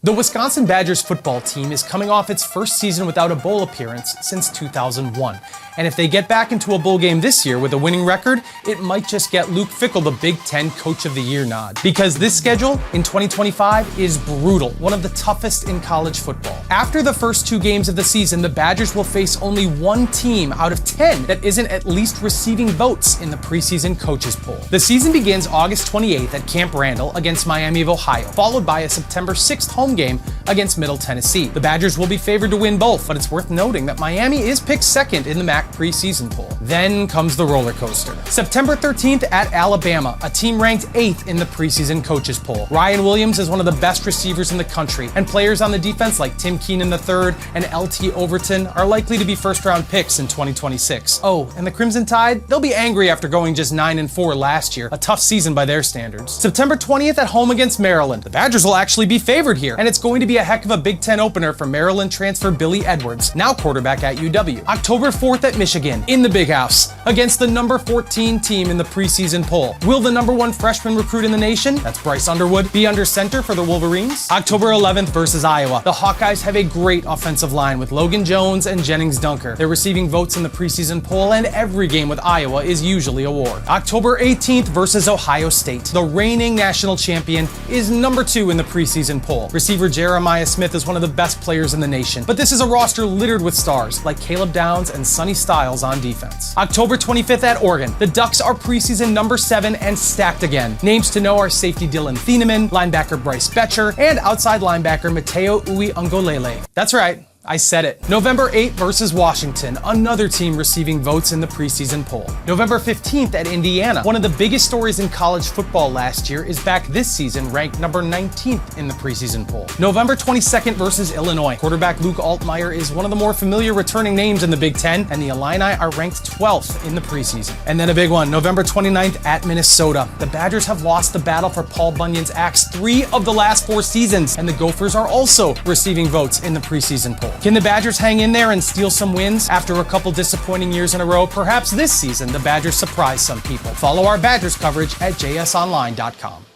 The Wisconsin Badgers football team is coming off its first season without a bowl appearance since 2001. And if they get back into a bowl game this year with a winning record, it might just get Luke Fickell the Big Ten Coach of the Year nod. Because this schedule in 2025 is brutal, one of the toughest in college football. After the first 2 games of the season, the Badgers will face only one team out of 10 that isn't at least receiving votes in the preseason coaches poll. The season begins August 28th at Camp Randall against Miami of Ohio, followed by a September 6th home game against Middle Tennessee. The Badgers will be favored to win both, but it's worth noting that Miami is picked second in the MAC preseason poll. Then comes the roller coaster. September 13th at Alabama, a team ranked 8th in the preseason coaches poll. Ryan Williams is one of the best receivers in the country, and players on the defense like Tim Keenan III and LT Overton are likely to be first-round picks in 2026. Oh, and the Crimson Tide? They'll be angry after going just 9-4 last year, a tough season by their standards. September 20th at home against Maryland. The Badgers will actually be favored here, and it's going to be a heck of a Big Ten opener for Maryland transfer Billy Edwards, now quarterback at UW. October 4th at Michigan, in the Big House, against the number 14 team in the preseason poll. Will the number 1 freshman recruit in the nation, that's Bryce Underwood, be under center for the Wolverines? October 11th versus Iowa. The Hawkeyes have a great offensive line with Logan Jones and Jennings Dunker. They're receiving votes in the preseason poll, and every game with Iowa is usually a war. October 18th versus Ohio State. The reigning national champion is number 2 in the preseason poll. Receiver Jeremiah Smith is one of the best players in the nation, but this is a roster littered with stars like Caleb Downs and Sonny Styles on defense. October 25th at Oregon. The Ducks are preseason number 7 and stacked again. Names to know are safety Dylan Thieneman, linebacker Bryce Betcher, and outside linebacker Mateo Uiagalelei. That's right, I said it. November 8th versus Washington, another team receiving votes in the preseason poll. November 15th at Indiana. One of the biggest stories in college football last year is back this season ranked number 19th in the preseason poll. November 22nd versus Illinois. Quarterback Luke Altmaier is one of the more familiar returning names in the Big Ten, and the Illini are ranked 12th in the preseason. And then a big one, November 29th at Minnesota. The Badgers have lost the battle for Paul Bunyan's axe 3 of the last 4 seasons, and the Gophers are also receiving votes in the preseason poll. Can the Badgers hang in there and steal some wins after a couple disappointing years in a row? Perhaps this season the Badgers surprise some people. Follow our Badgers coverage at jsonline.com.